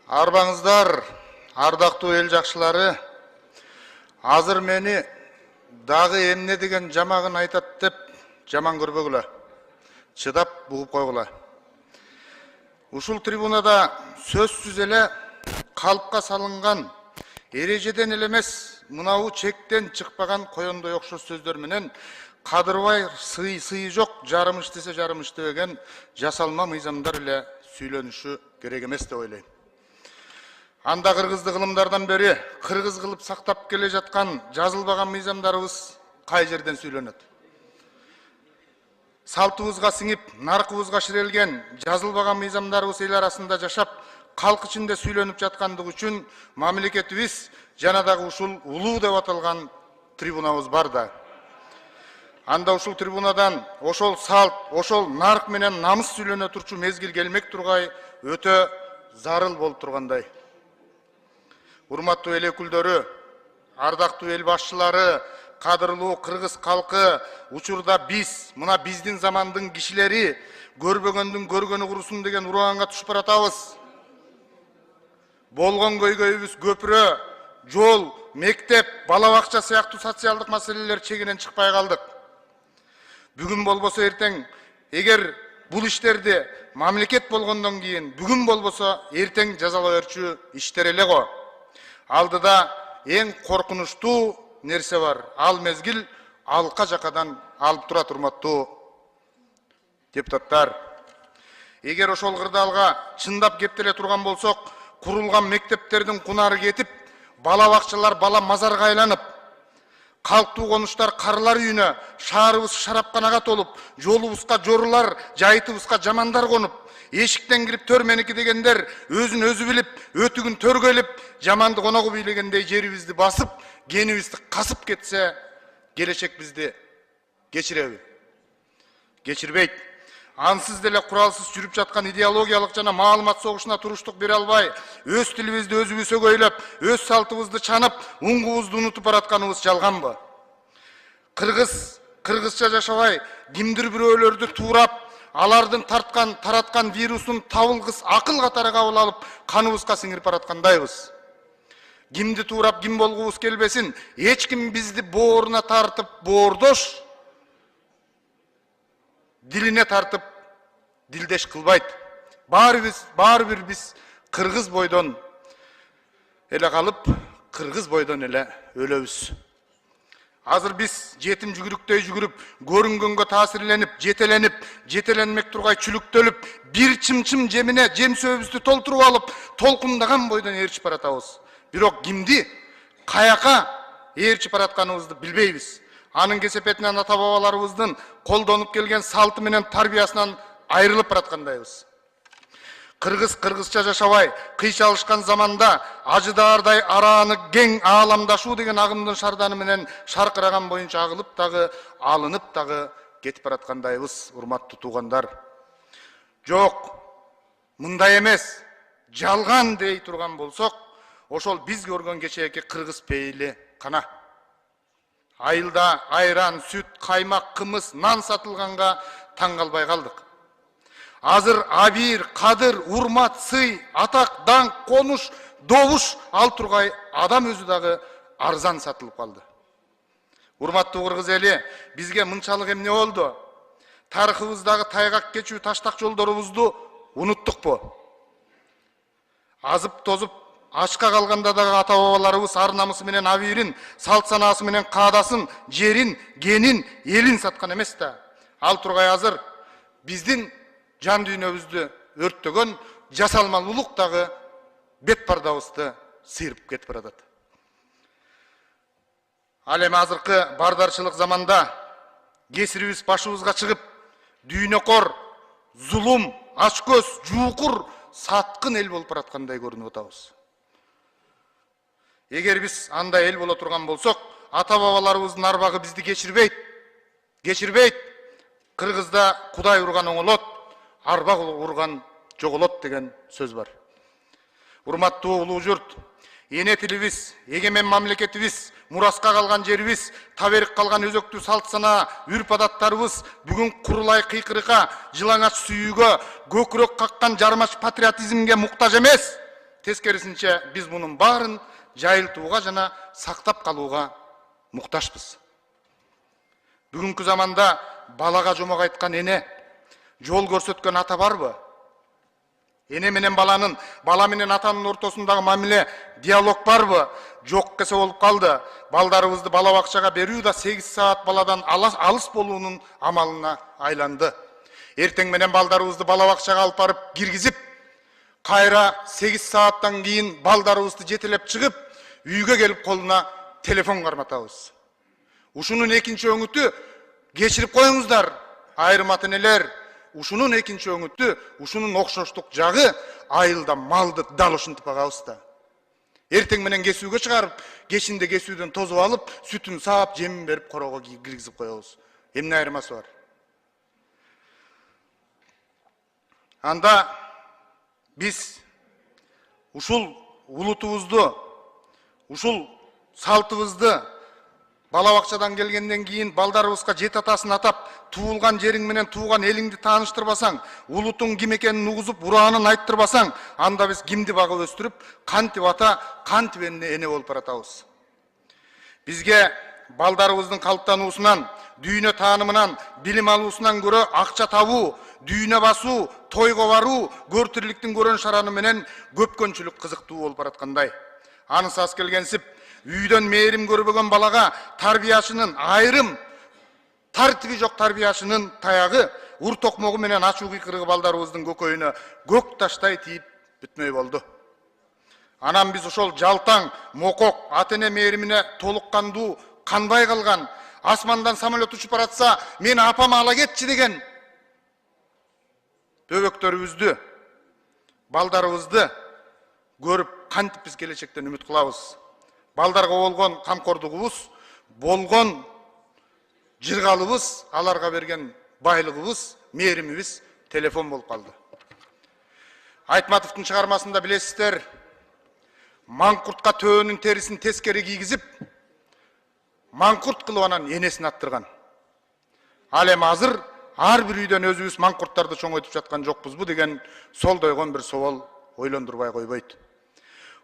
Арбаңыздар, ардактуу эл жакшылары, азыр мени дагы эмне деген жамагын айтат деп жаман көрбөгүлө. Чыдап бугуп койгула. Ушул трибунада сөзсүз эле калпка салынган, эрежеден эле эмес, мынау чектен чыкпаган коёндой окшош сөздөр менен кадырбай сыйы жок, жарымыш десе жарымыш деген жасалма мыйзамдар эле сүйлөнүшү керек эмес деп ойлойм. Анда кыргызды кылымдардан бери кыргыз кылып сактап келе жаткан жазылбаган мыйзамдарыбыз кай жерден сүйлөнөт? Салтыбызга сиңип, наркыбызга ширелген жазылбаган мыйзамдарыбыз эл арасында жашап, калк ичинде сүйлөнүп жаткандыгы үчүн мамлекетибиз жана дагы ушул улуу деп аталган трибунабыз бар да. Анда ушул трибунадан ошол салт, ошол нарк менен намыс сүйлөнө турчу мезгил келмек тургай өтө зарыл болуп тургандай. Урматтуу эл өкүлдөрү, ардактуу эл башчылары, кадырлуу кыргыз калкы, учурда мына биздин замандын кишилери көрбөгөндүн көргөнү курусун деген ураганга түшүп баратабыз. Болгон көйгөйүбүз көпүрө, жол, мектеп, бала бакча сыяктуу социалдык маселелер чегинен чыкпай калдык. Бүгүн болбосо эртең, эгер бул иштерди мамлекет болгондон кийин, бүгүн болбосо эртең жазалай берчү иштер эле го. Алдыда эң коркунучтуу нерсе бар. Ал мезгил алка жакадан алып турат, урматтуу депутаттар. Эгер ошол кырдаалга чындап кептеле турган болсок, курулган мектептердин кунары кетип, бала бакчалар бала мазарга айланып, калктуу конуштар карлар үйүнө, шаарыбыз шарапканага толуп, жолубузга жорулар, жайытыбызга жамандар конуп, эшиктен кирип төр меники дегендер өзүн өзү билип, өтүгүн төргө илип, жаманды коногу бийлегендей жерибизди басып, кенибизди касып кетсе, келечек бизди кечиреби? Кечирбейт. Ансыз деле куралсыз жүрүп жаткан идеологиялык жана маалымат согушуна туруштук бере албай, өз тилибизди өзүбүз өгөйлөп, өз салтыбызды чанып, уңгубузду унутуп баратканыбыз жалганбы? Кыргызча жашабай, кимдир бирөөлөрдү туурап, алардын тараткан вирусун табылгыс акыл катары кабыл алып, каныбызга сиңирип бараткандайбыз. Кимди туурап ким болгубуз келбесин, эч ким бизди бооруна тартып, боордош, дилине тартып, дилдеш кылбайт. Баары бир биз кыргыз бойдон эле калып, кыргыз бойдон эле өлөбүз. Азыр биз жетим жүгүрүктөй жүгүрүп, көрүнгөнгө таасирленип, жетеленмек тургай чүлүктөлүп, бир чымчым жемине жем сөбүздү толтуруп алып, толкундаган бойдон ээрчип баратабыз. Бирок кимди, каяка ээрчип баратканыбызды билбейбиз. Анын кесепетинен ата бабаларыбыздын колдонуп келген салты менен тарбиясынан айрылып бараткандайбыз. Кыргызча жашабай, кыйчалышкан заманда ажыдаардай арааны кең ааламдашуу деген агымдын шарданы менен шаркыраган боюнча агылып дагы, алынып дагы кетип бараткандайбыз, урматтуу туугандар. Жок, мындай эмес, жалган дей турган болсок, ошол биз көргөн кечээки кыргыз пейили кана. Айылда айран, сүт, каймак, кымыз, нан сатылганга таң калбай калдык. Азыр абийир, кадыр, урмат, сый, атак, даңк, конуш, добуш ал тургай адам өзү дагы арзан сатылып калды. Урматтуу кыргыз эли, бизге мынчалык эмне болду? Тарыхыбыздагы тайгак кечүү таштак жолдорубузду унуттукпу? Азып тозуп ачка калганда дагы ата бабаларыбыз ар намысы менен абийирин, салт санаасы менен каадасын, жерин, генин, элин саткан эмес да. Ал тургай азыр биздин жан дүйнөбүздү өрттөгөн жасалмалуулук дагы бет пардабызды сыйрып кетип баратат. Ал эми азыркы бардарчылык заманда кесирибиз башыбызга чыгып, дүйнөкор, зулум, ачкөз, жуукур, саткын эл болуп бараткандай көрүнүп атабыз. Эгер биз андай эл боло турган болсок, ата бабаларыбыздын арбагы бизди кечирбейт. Кыргызда Кудай урган оңолот, арба урган жоголот деген сөз бар. Урматтуу улуу журт, эне тилибиз, эгемен мамлекетибиз, мураска калган жерибиз, таберик калган өзөктүү салт санаа, үрп адаттарыбыз бүгүн курулай кыйкырыкка, жылаңач сүйүүгө, көкүрөк каккан жармаш патриотизмге муктаж эмес. Тескерисинче биз мунун баарын жайылтууга жана сактап калууга мукташпыз. Бүгүнкү заманда балага жомок айткан эне, жол көрсөткөн ата барбы? Эне менен баланын, бала менен атанын ортосундагы мамиле, диалог барбы? Жок кесе болуп калды. Балдарыбызды бала бакчага берүү да 8 саат баладан алыс болуунун амалына айланды. Эртең менен балдарыбызды бала бакчага алып барып киргизип, кайра 8 сааттан кийин балдарыбызды жетелеп чыгып, үйгө келип колуна телефон карматабыз. Ушунун экинчи өңүтү, кечирип коюңуздар, айрым ата-энелер, ушунун экинчи өңүтү, ушунун окшоштук жагы айылда малды дал ушинтип багабыз да. Эртең менен кесүүгө чыгарып, кечинде кесүүдөн тозуп алып, сүтүн саап, жемин берип корого киргизип коебуз. Эмне айырмасы бар? Анда биз ушул улутубузду, ушул салтыбызды бала бакчадан келгенден кийин балдарыбызга жет атасын атап, туулган жериң менен тууган элиңди тааныштырбасаң, улутуң ким экенин угузуп, ураанын айттырбасаң, анда биз кимди багып өстүрүп, кантип ата, кантип эне болуп баратабыз. Бизге балдарыбыздын калыптануусунан, дүйнө таанымынан, билим алуусунан көрө акча табуу, дүйнө басуу, тойго баруу, көр тирликтин көрөн шараны менен көпкөнчүлүк кызыктуу болуп бараткандай. Анысы аз келгенсип, үйдөн мээрим көрбөгөн балага тарбиячынын айрым тартиби жок тарбиячынын таягы ур токмогу менен ачуу кыйкырыгы балдарыбыздын көкөйүнө көк таштай тийип бүтмөй болду. Анан биз ошол жалтаң, мокок, ата-эне мээримине толук кандуу канбай калган, асмандан самолет учуп баратса, мени апама ала кетчи деген бөбөктөрүбүздү, балдарыбызды көрүп кантип биз келечектен үмүт кылабыз? Балдарга болгон камкордугубуз, болгон жыргалыбыз, аларга берген байлыгыбыз, мээримибиз телефон болуп калды. Айтматовдун чыгармасында билесиздер, маңкуртка төөнүн терисин тескери кийгизип, маңкурт кылып анан энесин аттырган. Ал эми азыр ар бир үйдөн өзүбүз маңкурттарды чоңойтуп жаткан жокпузбу деген солдойгон бир собол ойлондурбай койбойт.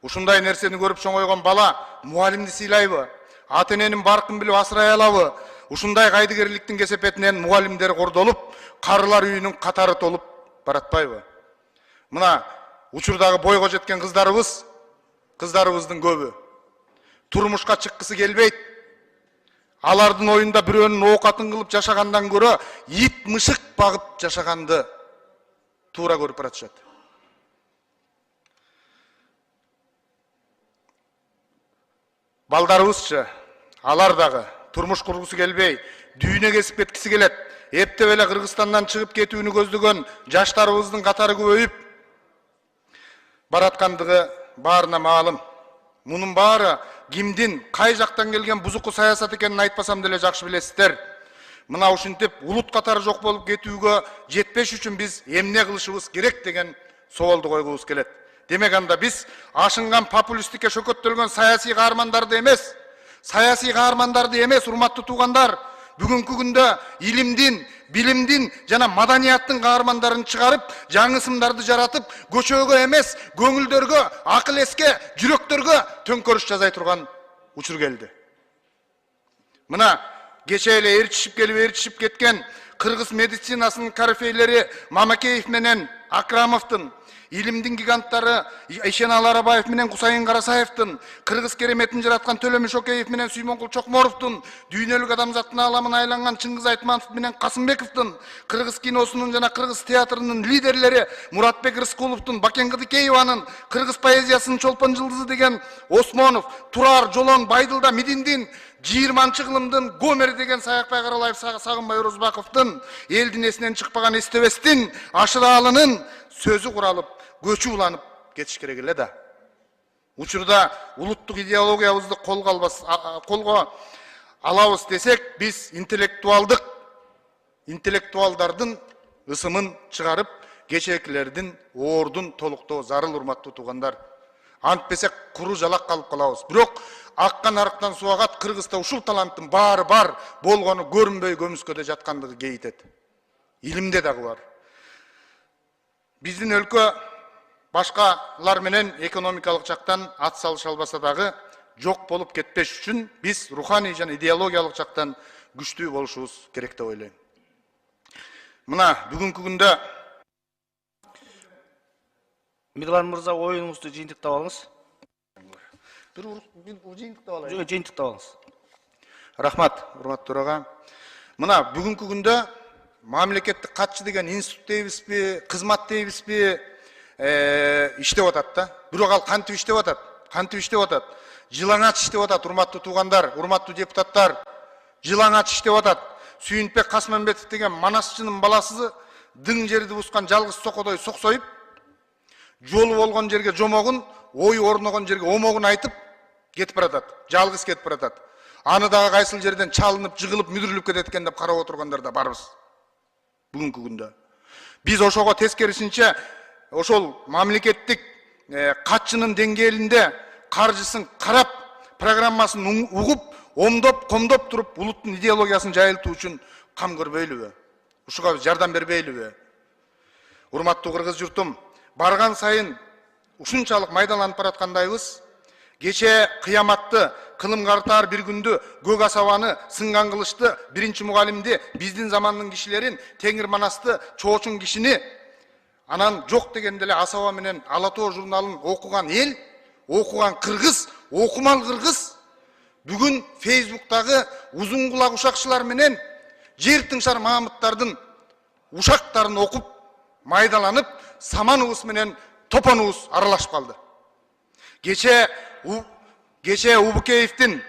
Ушундай нерсени көрүп чоңойгон бала мугалимди сыйлайбы? Ата-эненин баркын билип асырай алабы? Ушундай кайдыгерликтин кесепетинен мугалимдер кордолуп, карылар үйүнүн катары толуп баратпайбы? Мына учурдагы бойго жеткен кыздарыбыздын көбү турмушка чыккысы келбейт. Алардын оюнда бирөөнүн оокатын кылып жашагандан көрө ит мышык багып жашаганды туура көрүп баратышат. Балдарыбызчы, алар дагы турмуш кургусу келбей, дүйнө кесип кеткиси келет. Эптеп эле Кыргызстандан чыгып кетүүнү көздөгөн жаштарыбыздын катары көбөйүп бараткандыгы баарына маалым. Мунун баары кимдин, кай жактан келген бузуку саясат экенин айтпасам деле жакшы билесиздер. Мына ушинтип улут катары жок болуп кетүүгө жетпеш үчүн биз эмне кылышыбыз керек деген соолду койгубуз келет. Демек анда биз ашынган популисттикке шөкөттөлгөн саясий каармандарды эмес, урматтуу туугандар, бүгүнкү күндө илимдин, билимдин жана маданияттын каармандарын чыгарып, жаңы ысымдарды жаратып, көчөгө эмес, көңүлдөргө, акыл эске, жүрөктөргө төңкөрүш жасай турган учур келди. Мына кече эле ээрчишип кеткен кыргыз медицинасынын корифейлери Мамакеев менен Акрамовдун, илимдин гиганттары Ишеналы Арабаев менен Кусайын Карасаевдин, кыргыз кереметин жараткан Төлөмүш Океев менен Сүймөнкул Чокморовдун, дүйнөлүк адамзаттын ааламына айланган Чыңгыз Айтматов менен Касымбековдун, кыргыз киносунун жана кыргыз театрынын лидерлери Муратбек Рыскуловдун, Бакен Кыдыкееванын, кыргыз поэзиясынын чолпон жылдызы деген Осмонов, Турар, Жолон, Байдылда Мидиндин, Жыйырманчы кылымдын Гомер деген Саякбай Каралаев, Сагынбай Орозбаковдун, элдин эсинен чыкпаган Эстебестин, Ашыралынын сөзү куралып, көчү уланып кетиш керек эле да. Учурда улуттук идеологиябызды колго алабыз десек, биз интеллектуалдардын ысымын чыгарып, кечээкилердин оордун толуктоо зарыл, урматтуу туугандар. Антпесек куру жалак калып калабыз. Бирок аккан арыктан суу агат, Кыргызда ушул таланттын баары бар болгону көрүнбөй көмүскөдө жаткандыгы кейитет. Илимде дагы бар. Биздин өлкө башкалар менен экономикалык жактан ат салыша албаса дагы жок болуп кетпеш үчүн биз руханий жана идеологиялык жактан күчтүү болушубуз керек деп ойлойм. Мына бүгүнкү күндө Мирлан мырза, оюңузду жыйынтыктап алыңыз. бир жыйынтыктап алайын. Жок, жыйынтыктап алыңыз. Рахмат, урматтуу төрага. Мына бүгүнкү күндө мамлекеттик катчы деген институт дейбизби, кызмат дейбизби, иштеп атат да. Бирок ал кантип иштеп атат? Кантип иштеп атат? Жылаңач иштеп атат, урматтуу туугандар, урматтуу депутаттар. Жылаңач иштеп атат. Сүйүнтбек Касманбетов деген манасчынын баласы дың жерди бускан жалгыз сокодой соксоюп, жолу болгон жерге жомогун, ою орногон жерге омогун айтып кетип баратат. Жалгыз кетип баратат. Аны дагы кайсыл жерден чалынып, жыгылып, мүдүрүлүп кетет экен деп карап отургандар да барбыз. Бүгүнкү күндө биз ошого тескерисинче ошол мамлекеттик катчынын деңгээлинде каржысын карап, программасын угуп, омдоп, комдоп туруп, улуттун идеологиясын жайылтуу үчүн кам көрбөйлүбү? Ушуга жардам бербейлиби? Урматтуу кыргыз журтум, барган сайын ушунчалык майдаланып бараткандайбыз. Кече кыяматты, кылым картаар бир күндү, көк асабаны, сынган кылычты, биринчи мугалимди, биздин замандын кишилерин, Теңир Манасты, Чоочун кишини, анан жок дегенде эле Асаба менен Ала Тоо журналын окуган эл, окуган кыргыз, окумал кыргыз бүгүн Фейсбуктагы узун кулак ушакчылар менен жер тыңшар Маамыттардын ушактарын окуп, майдаланып, саманыбыз менен топонубуз аралашып калды. Кече Убукеевдин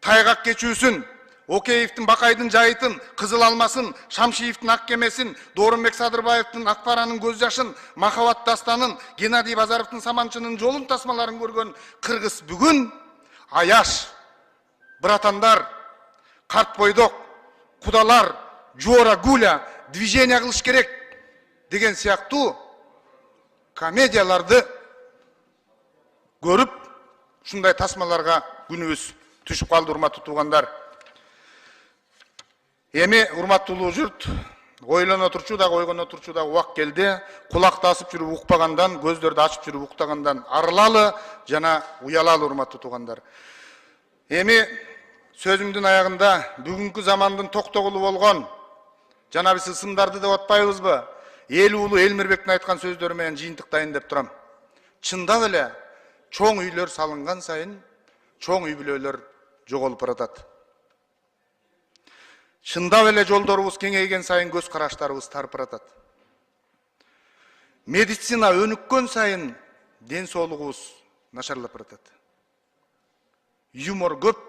тайгак кечүүсүн, Океевдин Бакайдын жайытын, Кызыл Алмасын, Шамшиевдин ак кемесин, Доорунбек Садырбаевдин Акпаранын көз жашын, Махабат дастанын, Геннадий Базаровдун Саманчынын жолун тасмаларын көргөн кыргыз бүгүн аяш, братандар, карт бойдок, кудалар, жора гуля, движение кылыш керек деген сыяктуу комедияларды көрүп, ушундай тасмаларга күнүбүз түшүп калды, урматтуу туугандар. Эми урматтуу журт, ойлоно турчу дагы, ойгоно турчу дагы убак келди. Кулакты асып жүрүп укпагандан, көздөрдү ачып жүрүп уктагандан арылалы жана уялалы, урматтуу туугандар. Эми сөзүмдүн аягында бүгүнкү замандын токтогулу болгон, жана биз ысымдарды деп атпайбызбы? Эл уулу Элмирбектин айткан сөздөрү менен жыйынтыктайын деп турам. Чындап эле чоң үйлөр салынган сайын чоң үй бүлөлөр жоголуп баратат. Чындап эле жолдорубуз кеңейген сайын көз караштарыбыз тарып баратат. Медицина өнүккөн сайын ден соолугубуз начарлап баратат. Юмор көп,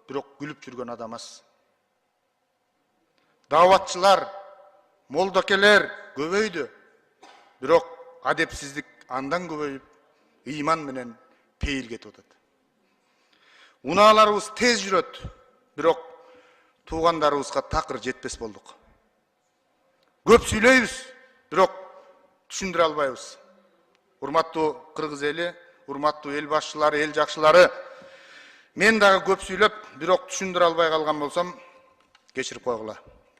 бирок күлүп жүргөн адам аз. Дааватчылар, молдокелер көбөйдү, бирок адепсиздик андан көбөйүп, ыйман менен пейил кетип атат. Унааларыбыз тез жүрөт, бирок туугандарыбызга такыр жетпес болдук. Көп сүйлөйбүз, бирок түшүндүрө албайбыз. Урматтуу кыргыз эли, урматтуу эл башчылары, эл жакшылары, мен дагы көп сүйлөп, бирок түшүндүрө албай калган болсом, кечирип койгула.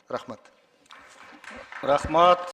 Рахмат. Рахмат.